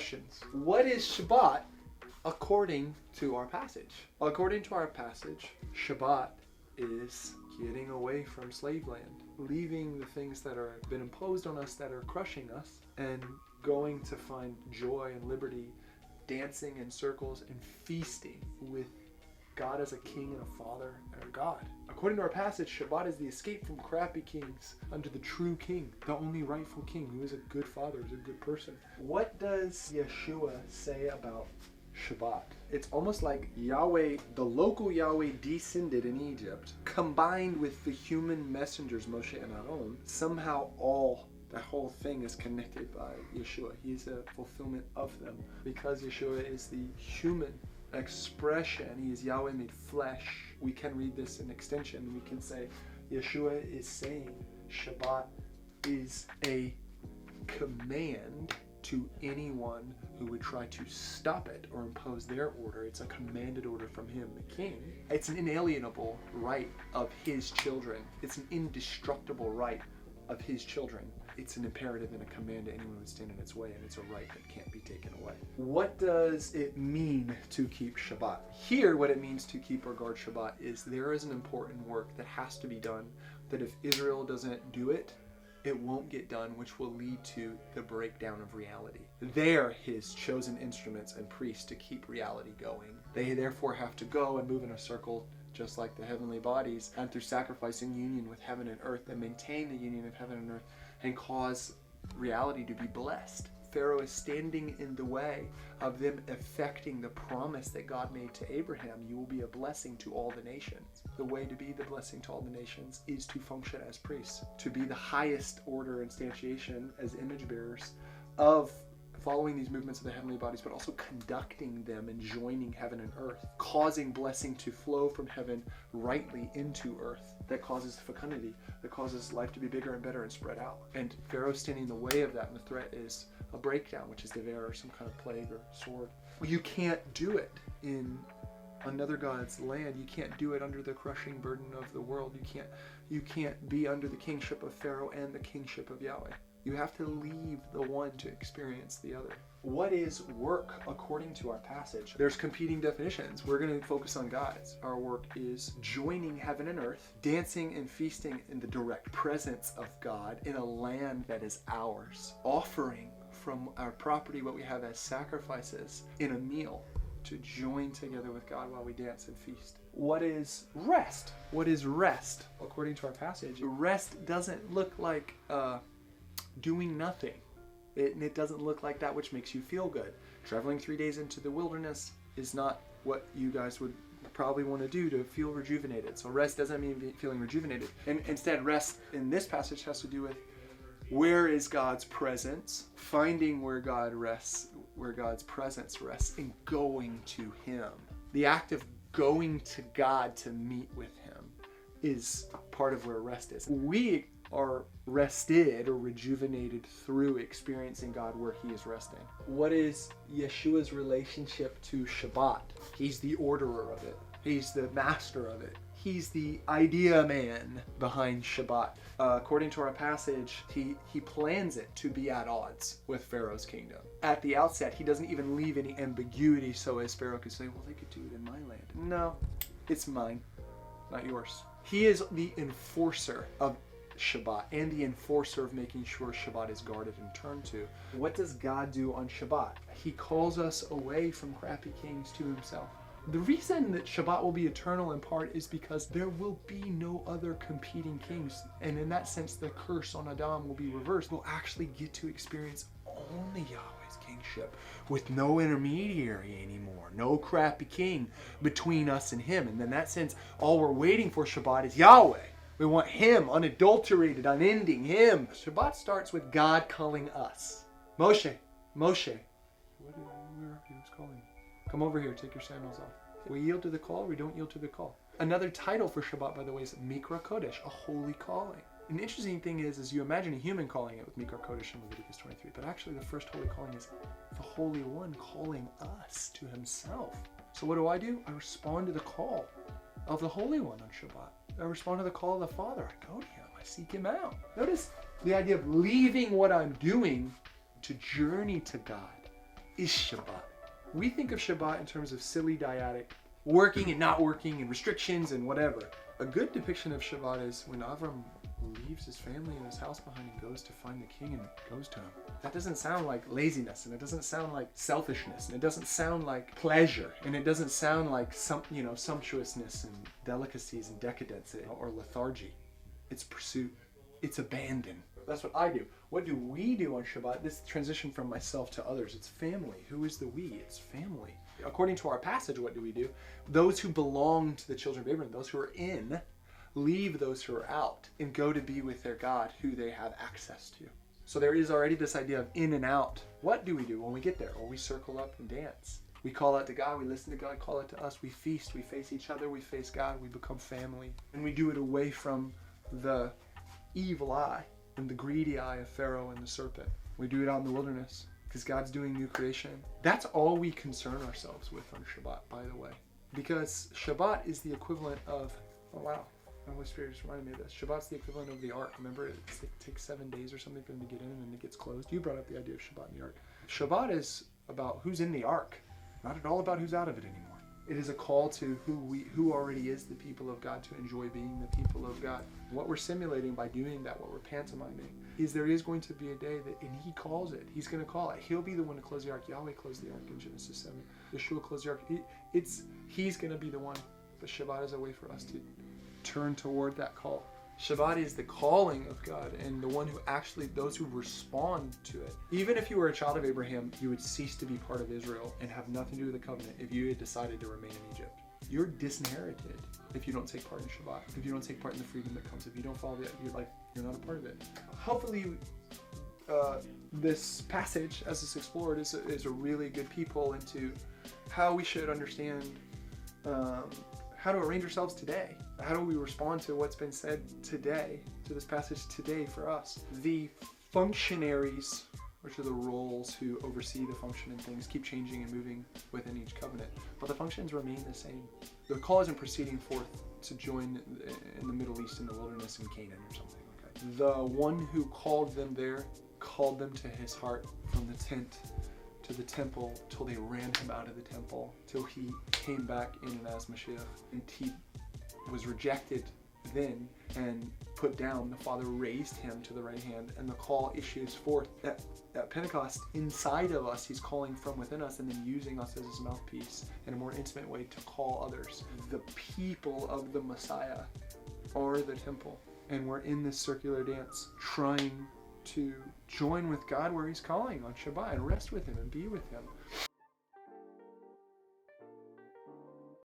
questions. What is Shabbat according to our passage? According to our passage, Shabbat is getting away from slave land, leaving the things that are been imposed on us that are crushing us, and going to find joy and liberty, dancing in circles and feasting with God as a king and a father and a God. According to our passage, Shabbat is the escape from crappy kings under the true king, the only rightful king, who is a good father, who is a good person. What does Yeshua say about Shabbat? It's almost like Yahweh, the local Yahweh descended in Egypt, combined with the human messengers, Moshe and Aaron. Somehow that whole thing is connected by Yeshua. He's a fulfillment of them. Because Yeshua is the human expression, he is Yahweh made flesh, we can read this in extension. We can say Yeshua is saying Shabbat is a command to anyone who would try to stop it or impose their order. It's a commanded order from him, the king. It's an inalienable right of his children. It's an indestructible right of his children. It's an imperative and a command to anyone who would stand in its way, and it's a right that can't be taken away. What does it mean to keep Shabbat? Here, what it means to keep or guard Shabbat is there is an important work that has to be done, that if Israel doesn't do it, it won't get done, which will lead to the breakdown of reality. They're his chosen instruments and priests to keep reality going. They therefore have to go and move in a circle just like the heavenly bodies, and through sacrificing union with heaven and earth, and maintain the union of heaven and earth, and cause reality to be blessed. Pharaoh is standing in the way of them effecting the promise that God made to Abraham. You will be a blessing to all the nations. The way to be the blessing to all the nations is to function as priests, to be the highest order instantiation as image bearers of following these movements of the heavenly bodies, but also conducting them and joining heaven and earth, causing blessing to flow from heaven rightly into earth. That causes fecundity, that causes life to be bigger and better and spread out. And Pharaoh standing in the way of that, and the threat is a breakdown, which is Dever, or some kind of plague or sword. You can't do it in another God's land. You can't do it under the crushing burden of the world. You can't be under the kingship of Pharaoh and the kingship of Yahweh. You have to leave the one to experience the other. What is work according to our passage? There's competing definitions. We're going to focus on God's. Our work is joining heaven and earth, dancing and feasting in the direct presence of God in a land that is ours, offering from our property what we have as sacrifices in a meal to join together with God while we dance and feast. What is rest? What is rest? According to our passage, rest doesn't look like doing nothing. It doesn't look like that which makes you feel good. Traveling 3 days into the wilderness is not what you guys would probably want to do to feel rejuvenated. So rest doesn't mean feeling rejuvenated. And instead, rest in this passage has to do with where is God's presence, finding where God rests, where God's presence rests, and going to him. The act of going to God to meet with him is part of where rest is. We are rested or rejuvenated through experiencing God where he is resting. What is Yeshua's relationship to Shabbat? He's the orderer of it. He's the master of it. He's the idea man behind Shabbat. According to our passage, he plans it to be at odds with Pharaoh's kingdom. At the outset, he doesn't even leave any ambiguity so as Pharaoh could say, well, they could do it in my land. No, it's mine, not yours. He is the enforcer of Shabbat and the enforcer of making sure Shabbat is guarded and turned to. What does God do on Shabbat? He calls us away from crappy kings to himself. The reason that Shabbat will be eternal in part is because there will be no other competing kings. And in that sense, the curse on Adam will be reversed. We'll actually get to experience only Yahweh's kingship with no intermediary anymore. No crappy king between us and him. And in that sense, all we're waiting for Shabbat is Yahweh. We want him, unadulterated, unending, him. Shabbat starts with God calling us. Moshe. Where are you? Who's calling? Come over here, take your sandals off. We yield to the call, we don't yield to the call. Another title for Shabbat, by the way, is Mikra Kodesh, a holy calling. An interesting thing is you imagine a human calling it with Mikra Kodesh in Leviticus 23, but actually the first holy calling is the Holy One calling us to himself. So what do? I respond to the call of the Holy One on Shabbat. I respond to the call of the Father. I go to him. I seek him out. Notice the idea of leaving what I'm doing to journey to God. is Shabbat? We think of Shabbat in terms of silly dyadic, working and not working and restrictions and whatever. A good depiction of Shabbat is when Avram leaves his family and his house behind and goes to find the king and goes to him. That doesn't sound like laziness, and it doesn't sound like selfishness, and it doesn't sound like pleasure, and it doesn't sound like sumptuousness and delicacies and decadence or lethargy. It's pursuit. It's abandon. That's what I do. What do we do on Shabbat? This transition from myself to others. It's family. Who is the we? It's family. According to our passage, what do? Those who belong to the children of Abraham, those who are in, leave those who are out and go to be with their God who they have access to. So there is already this idea of in and out. What do we do when we get there? Well, we circle up and dance. We call out to God, we listen to God, call it to us, we feast, we face each other, we face God, we become family. And we do it away from the evil eye and the greedy eye of Pharaoh and the serpent. We do it out in the wilderness because God's doing new creation. That's all we concern ourselves with on Shabbat, by the way. Because Shabbat is the equivalent of, oh wow, the Holy Spirit just reminded me of this. Shabbat's the equivalent of the ark. Remember, it takes 7 days or something for them to get in and then it gets closed. You brought up the idea of Shabbat in the ark. Shabbat is about who's in the ark, not at all about who's out of it anymore. It is a call to who already is the people of God to enjoy being the people of God. What we're simulating by doing that, what we're pantomiming, is there is going to be a day that, and he calls it, he's going to call it. He'll be the one to close the ark. Yahweh closed the ark in Genesis 7. Yeshua closed the ark. He's going to be the one. But Shabbat is a way for us to turn toward that call. Shabbat is the calling of God and the one who actually, those who respond to it. Even if you were a child of Abraham, you would cease to be part of Israel and have nothing to do with the covenant if you had decided to remain in Egypt. You're disinherited if you don't take part in Shabbat, if you don't take part in the freedom that comes, if you don't follow it, you're not a part of it. Hopefully, this passage, as it's explored, is a really good peephole into how we should understand how to arrange ourselves today. How do we respond to what's been said today, to this passage today for us? The functionaries, which are the roles who oversee the function and things, keep changing and moving within each covenant, but the functions remain the same. The call isn't proceeding forth to join in the Middle East in the wilderness in Canaan or something like that. The one who called them there called them to his heart from the tent to the temple till they ran him out of the temple, till he came back in and as Mashiach, and he was rejected then and put down. The Father raised him to the right hand, and the call issues forth at Pentecost. Inside of us, he's calling from within us and then using us as his mouthpiece in a more intimate way to call others. The people of the Messiah are the temple, and we're in this circular dance trying to join with God where he's calling on Shabbat and rest with him and be with him.